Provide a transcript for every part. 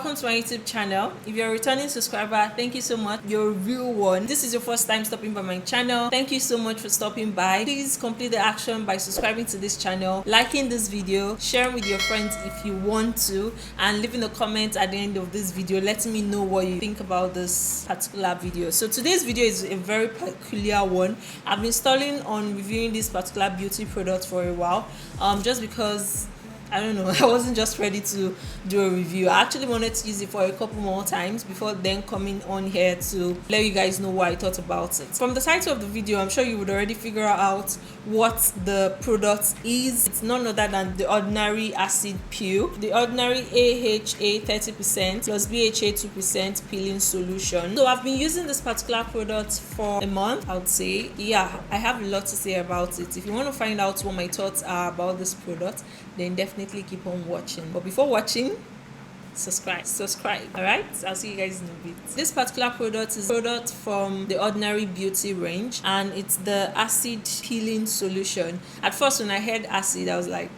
welcome to my YouTube channel. If you're a returning subscriber, thank you so much. You're a real one. This is your first time stopping by my channel. Thank you so much for stopping by. Please complete the action by subscribing to this channel, liking this video, sharing with your friends if you want to, and leaving a comment at the end of this video letting me know what you think about this particular video. So today's video is a very peculiar one. I've been stalling on reviewing this particular beauty product for a while, just because I don't know, I wasn't just ready to do a review. I actually wanted to use it for a couple more times before then coming on here to let you guys know what I thought about it. From the title of the video, I'm sure you would already figure out what the product is. It's none other than the ordinary acid peel, the ordinary AHA 30% plus BHA 2% peeling solution. So I've been using this particular product for a month, I would say. Yeah, I have a lot to say about it. If you want to find out what my thoughts are about this product, then definitely keep on watching. But before watching, subscribe. All right, I'll see you guys in a bit. This particular product is a product from the Ordinary Beauty range, and it's the acid peeling solution. At first when I heard acid, I was like,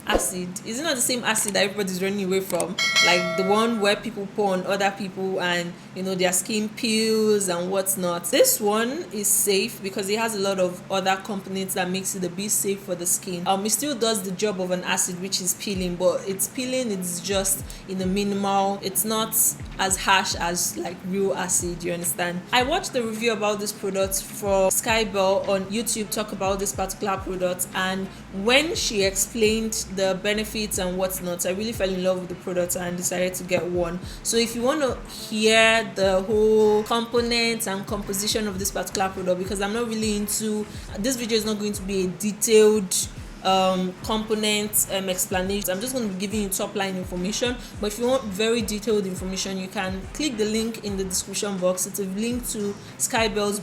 acid, is it not the same acid that everybody's running away from, like the one where people pour on other people and you know their skin peels and whatnot? This one is safe because it has a lot of other components that makes it a bit safe for the skin. It still does the job of an acid, which is peeling, but it's peeling, it's just in a minimal, it's not as harsh as like real acid, you understand? I watched the review about this product for SKYBELLE'S on YouTube talk about this particular product, and when she explained the benefits and whatnot, I really fell in love with the product and decided to get one. So if you want to hear the whole components and composition of this particular product, because I'm not really into, this video is not going to be a detailed components explanation. I'm just going to be giving you top line information, but if you want very detailed information, you can click the link in the description box. It's a link to SKYBELLE'S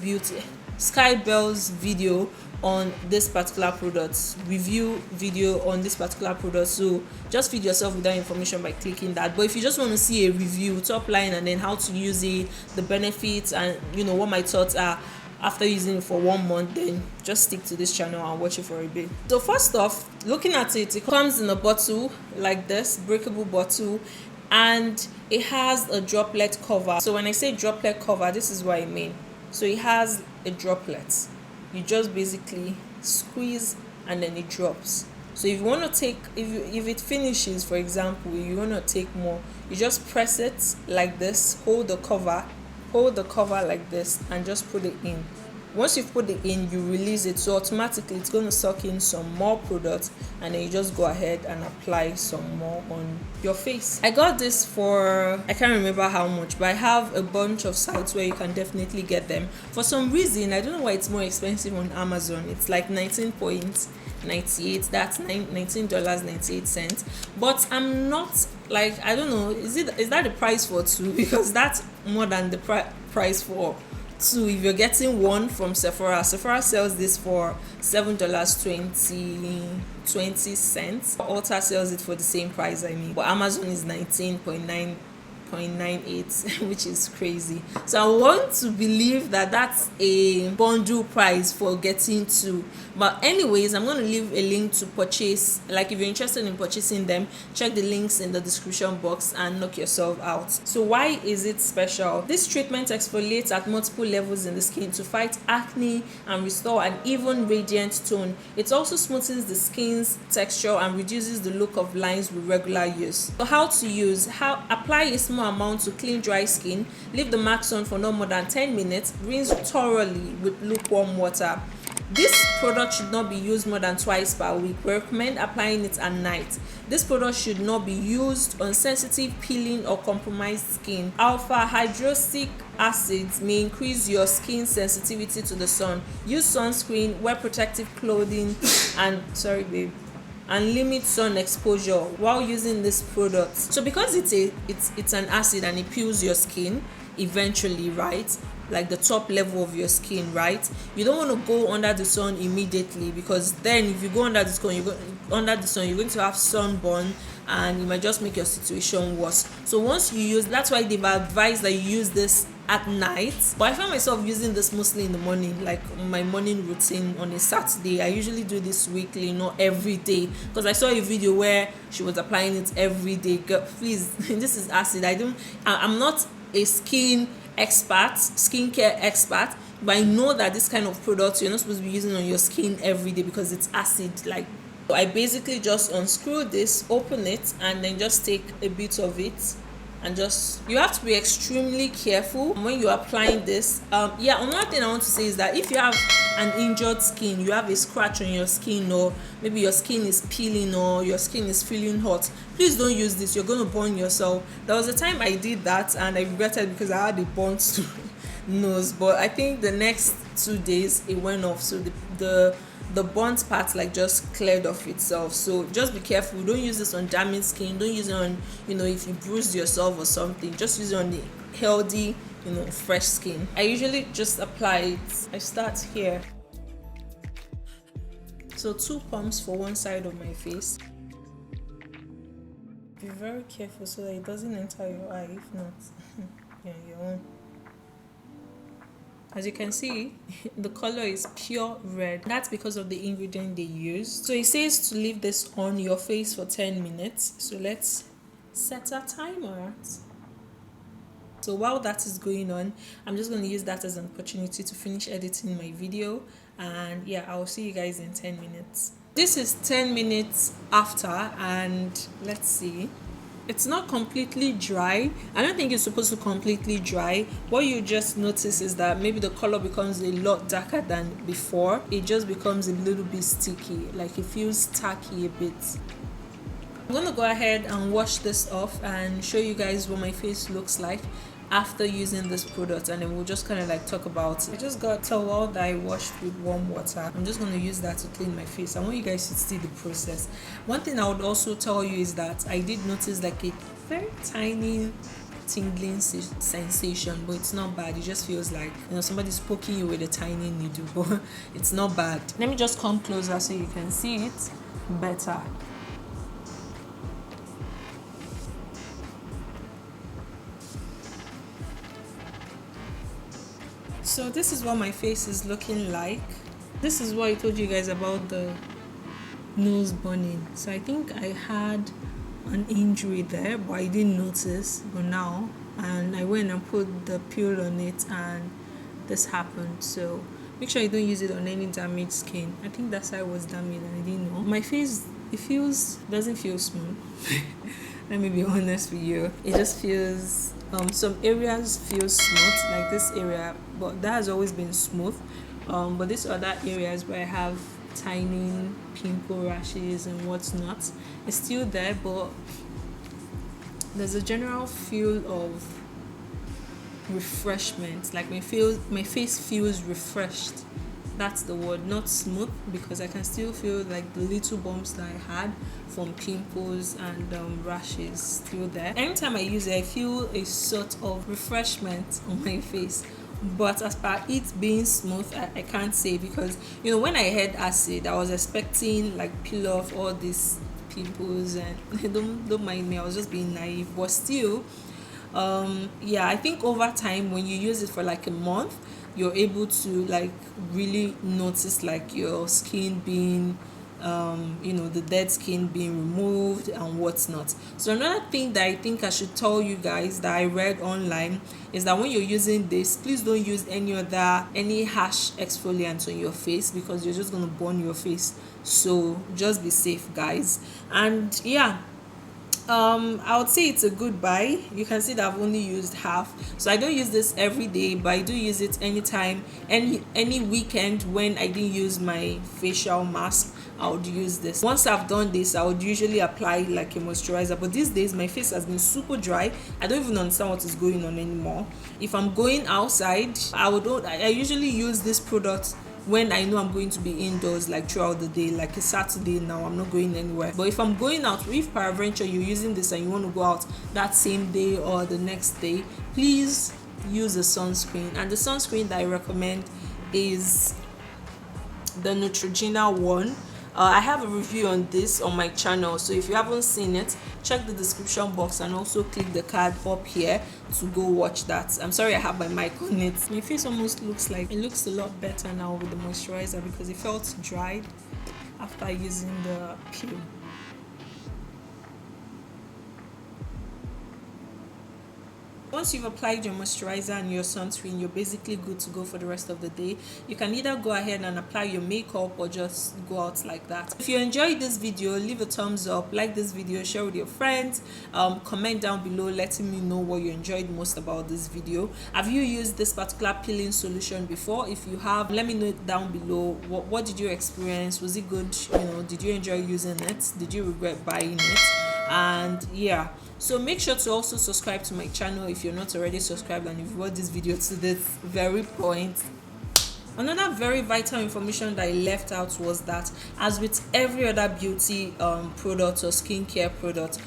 video on this particular product, review video on this particular product. So just feed yourself with that information by clicking that. But if you just want to see a review, top line, and then how to use it, the benefits, and you know what my thoughts are after using it for 1 month, then just stick to this channel and watch it for a bit. So first off, looking at it, it comes in a bottle like this, breakable bottle, and it has a droplet cover. So when I say droplet cover, this is what I mean. So it has a droplet. You just basically squeeze and then it drops. So if you want to take, if it finishes, for example, you want to take more, you just press it like this, hold the cover like this, and just put it in. Once you put it in, you release it, so automatically it's going to suck in some more product, and then you just go ahead and apply some more on your face. I got this for, I can't remember how much, but I have a bunch of sites where you can definitely get them. For some reason, I don't know why it's more expensive on Amazon. It's like 19.98, that's $19.98. But I'm not like, I don't know, is that the price for two? Because that's more than the price for two. If you're getting one from Sephora sells this for $7.20. Ulta sells it for the same price, I mean, but Amazon is 19.98, which is crazy. So I want to believe that that's a bundle price for getting two. But anyways, I'm going to leave a link to purchase. Like if you're interested in purchasing them, check the links in the description box and knock yourself out. So why is it special? This treatment exfoliates at multiple levels in the skin to fight acne and restore an even radiant tone. It also smoothens the skin's texture and reduces the look of lines with regular use. So how to use? Apply a small amount to clean dry skin. Leave the marks on for no more than 10 minutes. Rinse thoroughly with lukewarm water. This product should not be used more than twice per week. We recommend applying it at night. This product should not be used on sensitive, peeling, or compromised skin. Alpha hydroxy acids may increase your skin's sensitivity to the sun. Use sunscreen, wear protective clothing, and limit sun exposure while using this product. So because it's an acid and it peels your skin eventually, right? Like the top level of your skin, right? You don't want to go under the sun immediately, because then if you go under the sun, you're going to have sunburn, and it might just make your situation worse. So once you use, that's why they've advised that you use this at night, but I find myself using this mostly in the morning, like my morning routine on a Saturday. I usually do this weekly, not every day, because I saw a video where she was applying it every day. Girl, please, this is acid. I'm not a skincare expert, but I know that this kind of product you're not supposed to be using on your skin every day because it's acid. Like, so I basically just unscrew this, open it, and then just take a bit of it. And just, you have to be extremely careful when you're applying this. Another thing I want to say is that if you have an injured skin, you have a scratch on your skin, or maybe your skin is peeling, or your skin is feeling hot, please don't use this. You're going to burn yourself. There was a time I did that and I regretted because I had a burnt nose, but I think the next 2 days it went off, so the burnt part like just cleared off itself. So just be careful. Don't use this on damaged skin. Don't use it on, if you bruised yourself or something. Just use it on the healthy, fresh skin. I usually just apply it. I start here, so 2 pumps for one side of my face. Be very careful so that it doesn't enter your eye. If not, you're on your own. As you can see, the color is pure red. That's because of the ingredient they use. So it says to leave this on your face for 10 minutes. So let's set a timer. So while that is going on, I'm just going to use that as an opportunity to finish editing my video. And yeah, I'll see you guys in 10 minutes. This is 10 minutes after, and let's see. It's not completely dry. I don't think it's supposed to completely dry. What you just notice is that maybe the color becomes a lot darker than before. It just becomes a little bit sticky, like it feels tacky a bit. I'm gonna go ahead and wash this off and show you guys what my face looks like after using this product, and then we'll just kind of like talk about it. I just got a towel that I washed with warm water. I'm just going to use that to clean my face. I want you guys to see the process. One thing I would also tell you is that I did notice like a very tiny tingling sensation, but it's not bad. It just feels like somebody's poking you with a tiny needle, but it's not bad. Let me just come closer so you can see it better. So this is what my face is looking like. This is what I told you guys about the nose burning. So I think I had an injury there, but I didn't notice. But now, and I went and put the peel on it, and this happened. So make sure you don't use it on any damaged skin. I think that's why it was damaged and I didn't know. My face, doesn't feel smooth. Let me be honest with you. It just feels, some areas feel smooth, like this area, but that has always been smooth. But these other areas where I have tiny pimple rashes and what's not, it's still there, but there's a general feel of refreshment. Like my face feels refreshed. That's the word, not smooth, because I can still feel like the little bumps that I had from pimples and rashes still there. Anytime I use it, I feel a sort of refreshment on my face. But as per it being smooth, I can't say, because when I had acid, I was expecting like peel off all these pimples, and don't mind me, I was just being naive. But still, I think over time, when you use it for like a month, you're able to like really notice like your skin being the dead skin being removed and what's not. So another thing that I think I should tell you guys that I read online is that when you're using this, please don't use any harsh exfoliant on your face, because you're just going to burn your face. So just be safe, guys. And yeah, I would say it's a good buy. You can see that I've only used half, so I don't use this every day, but I do use it anytime, any weekend when I didn't use my facial mask. I would use this. Once I've done this, I would usually apply like a moisturizer, but these days my face has been super dry. I don't even understand what is going on anymore. If I'm going outside, I usually use this product when I know I'm going to be indoors, like throughout the day. Like a Saturday now, I'm not going anywhere. But if I'm going out, if peradventure you're using this and you want to go out that same day or the next day, please use a sunscreen. And the sunscreen that I recommend is the Neutrogena one. I have a review on this on my channel, so if you haven't seen it, check the description box and also click the card up here to go watch that. I'm sorry I have my mic on it. My face almost looks like it looks a lot better now with the moisturizer because it felt dried after using the peel. Once you've applied your moisturizer and your sunscreen, you're basically good to go for the rest of the day. You can either go ahead and apply your makeup or just go out like that. If you enjoyed this video, leave a thumbs up, like this video, share with your friends, comment down below letting me know what you enjoyed most about this video. Have you used this particular peeling solution before? If you have, let me know down below. What did you experience? Was it good? Did you enjoy using it? Did you regret buying it? And yeah, so make sure to also subscribe to my channel if you're not already subscribed and if you watched this video to this very point. Another very vital information that I left out was that, as with every other beauty product or skincare product,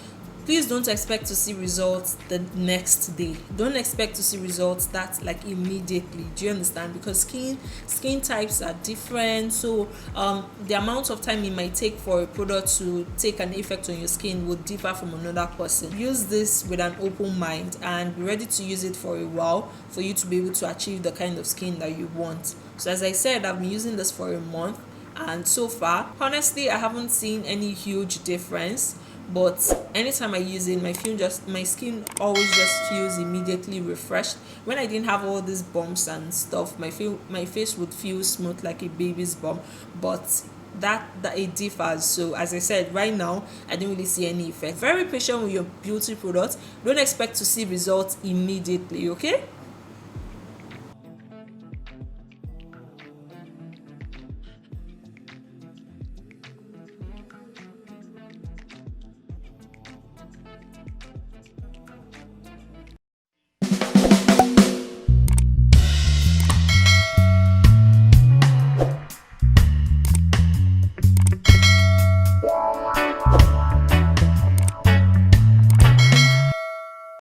please don't expect to see results the next day. Don't expect to see results that like immediately. Do you understand? Because skin types are different, so the amount of time it might take for a product to take an effect on your skin would differ from another person. Use this with an open mind and be ready to use it for a while for you to be able to achieve the kind of skin that you want. So as I said, I've been using this for a month, and so far honestly I haven't seen any huge difference. But anytime I use it, my skin always just feels immediately refreshed. When I didn't have all these bumps and stuff, my face would feel smooth like a baby's bum. But that it differs. So as I said, right now I didn't really see any effect. Very patient with your beauty products. Don't expect to see results immediately, okay?